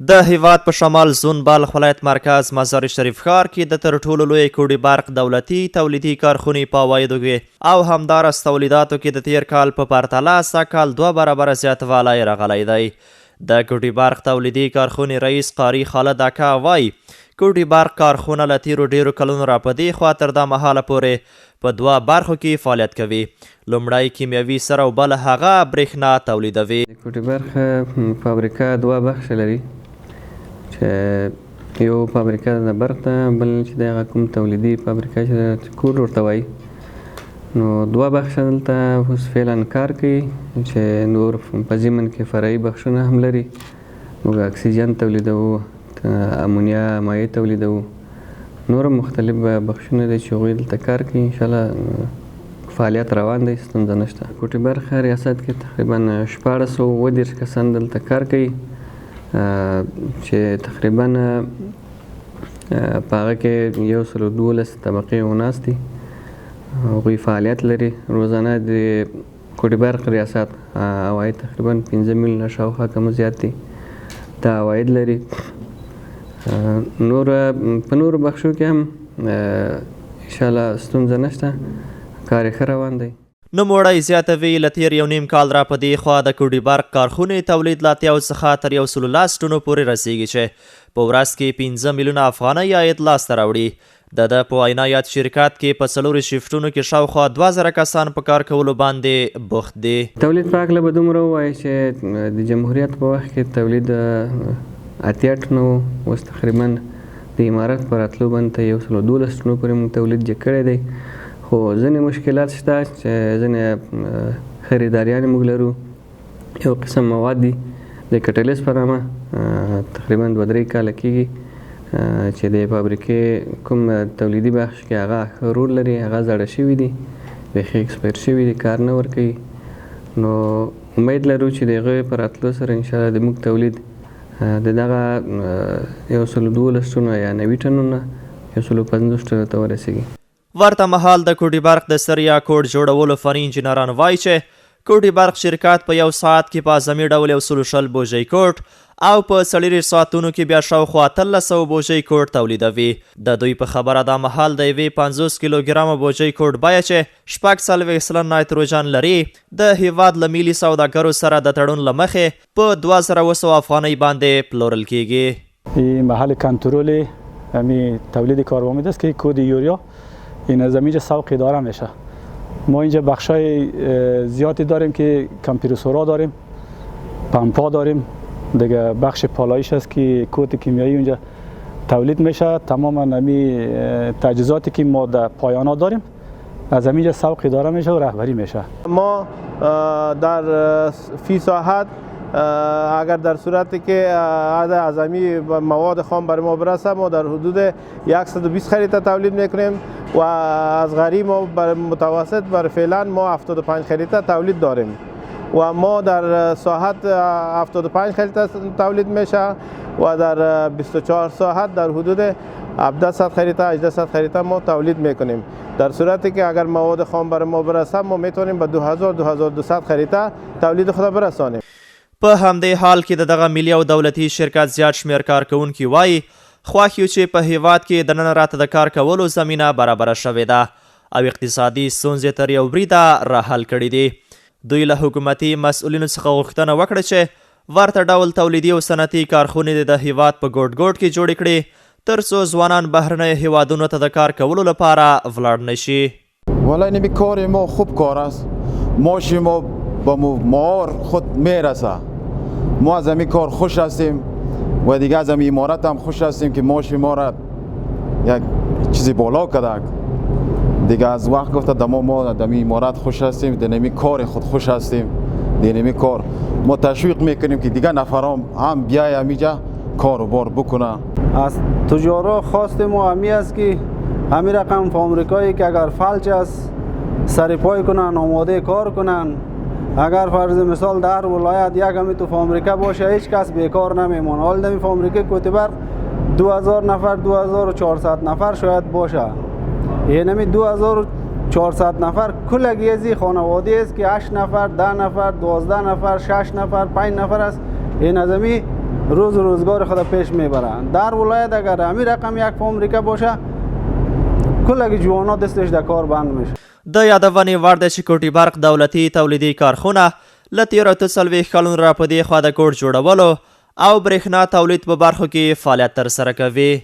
د هیواد په شمال زون بالغ ولایت مرکز مزار شریف ښار کې د تر ټولو لوی کوډي برق دولتي تولیدي کارخونې په عوایدو کې او همداراز تولیداتو کې د تیر کال په پرتله سږکال 2 برابره زیاتوالی راغلی دی. د کوډي برق تولیدي کارخونې رئیس قاري خالد اکا وایي کوډي برق کارخونه له تیرو ډیرو کلونو را په دې خوا تر دا مهاله پورې په 2 برخو کې فعالیت کوي. لومړی کیمیاوي سره او بل هغه برېښنا تولیدوي. کوډي برق فابریکه 2 بخش لري چې یو فابریکه د برق ده، بل چې د هغه کوم تولیدي فابریکه چې کور ورته وایي، نو 2 بخشه دلته اوس فعلا کار کوي چې نور په ضمن کې فرعي بخشونه هم لري. موږ اکسیجن تولیدوو، امونیا مایع تولیدوو، نور مختلف بخشونه دي چې هغوی دلته کار کوي. انشاءالله فعالیت روان دی، ستونزه نشته. کوټي برق ریاست کې تقریبا 1430 کسان دلته کار کوي چې تقریبا په هغه کې 112 طبقې وناست دي. هغوی فعالیت لري. روزانه د کوټي برق ریاست عواید تقریبا 15 میلیونه شاوخوا کم زیات دي. دا عواید لري. نور په نورو بخشو کې هم انشاءالله ستونزه نشته، کار یې ښه روان دی. نوموړی زیاتوي له تیر یو نیم کال را په دې خوا د کوډي برق کارخونې تولید له 80 څخه تر 110 ټنو پورې رسیږي چې په ورځ کې 15 میلیونه افغانۍ عاید لاسته راوړي. د په وینا یاد شرکت کې په 4 شیفټونو کې شاوخوا 2000 کسان په کار کولو باندې بوخت دي. تولید په هکله به دومره ووایي چې د جمهوریت په وخت کې تولید 80 ټنو، اوس تقریبا د امارت په راتلو باندې 112 ټنو پورې موږ تولید کړی دی. خو ځینې مشکلات شته چې ځینې خریداریان موږ لرو. یو قسم مواد دي د کټلیس په نامه، تقریبا 2-3 کاله کېږي چې د فابریکې کوم تولیدي بخش کې هغه ښه رول لري، هغه زاړه شوي دي، بیخي ایکسپایر شوي دي، کار نه ورکوي. نو امید لرو چې د هغې په راتلو سره انشاءالله د موږ تولید د دغه 112 ټنو یا 90 ټنو نه 150 ټنو ته ورسېږي. ورته مهال د کوډي برق د سریا کوډ جوړولو فرعي انجینران وایي چې کوډي برق شرکت په 1 ساعت کې په اعظمي ډول 160 بوجۍ کوډ او په 40 ساعتونو کې بیا شاوخوا 1300 بوجۍ کوډ تولیدوي. د دوی په خبره دا مهال د یوې 50 کیلوګرامه بوجۍ کوډ بیه چې 40 نایتروجن لري د هیواد له ملي سوداګرو سره د تړون له مخې په 2200 افغانۍ باندې پلورل کیږي. محل کنترل همین تولید کاربامید است که کد یوریا این از اینجا سوق اداره میشه. ما اینجا بخشای زیادی داریم که کمپرسورها داریم، پمپا داریم، دیگه بخش پالایش است که کود کیمیایی اونجا تولید میشه. تمام نمی تجهیزاتی که ما در پایانا داریم از اینجا سوق اداره میشه و رهبری میشه. ما در فی ساعت اگر در صورتی که عدد اعظمی مواد خام برای ما برسه، ما در حدود 120 خریطه تولید میکنیم و از غری ما بر متوسط بر فعلا ما 75 خریطه تولید داریم و ما در ساعت 75 خریطه تولید میشه و در 24 ساعت در حدود 1700 خریطه 1800 خریطه ما تولید میکنیم. در صورتی که اگر مواد خام برای ما برسه، ما میتونیم به 2200 خریطه تولید خود برسانیم. په همدې حال کې دغه ملي او دولتي شرکت زیات شمیر کارکوونکي وایي خوښ یو چې په هیواد کې دننه راته د کار کولو زمینه برابره شوې ده او اقتصادي ستونزې تر یو بریده راحل کړي دي. دوی له حکومتي مسؤلینو څخه غوښتنه وکړه چې ورته ډول تولیدي او صنعتي کارخونې د هیواد په ګوټ ګوټ کې جوړې کړي ترڅو ځوانان بهرنیو هیوادونو ته د کار کولو لپاره ولاړ نشي. والا این کار ما خوب کار است. معاش ما با مهار خود میرسه. ما از همین کار خوش هستیم و دیگه از همین امارت هم خوش هستیم که معاش ما را یک چیزی بالا کرده. دیگه از وقت گفته دما ما در همین امارت خوش هستیم، در همین کار خود خوش هستیم. در همین کار ما تشویق میکنیم که دیگه نفرام هم بیای همینجا کار و بار بکنه. از تجارا خواست ما همی است که همین رقم فابریکایی که اگر فلج است سرپای کنن، آماده کار کنن. اگر فرض مثال در ولایت یک همی تو فابریکه باشه هیچ کس بیکار نمیمونه. حال دمی فابریکه کوتی برق 2000 نفر 2400 نفر شاید باشه. یعنی 2400 400 نفر کلگی از خانواده است که 8 نفر 10 نفر 12 نفر 6 نفر 5 نفر است. این ازمی روز روزگار خود پیش میبرند. در ولایت اگر همین رقم یک فابریکه باشه کلگی جوانا دستش در کار بند میشه. د یادونې وړ ده چې کوټي برق دولتي تولیدي کارخونه له تېرو 40 کلونو را په دې خوا د کوټ جوړولو او برېښنا تولید په برخو کې فعالیت ترسره کوي.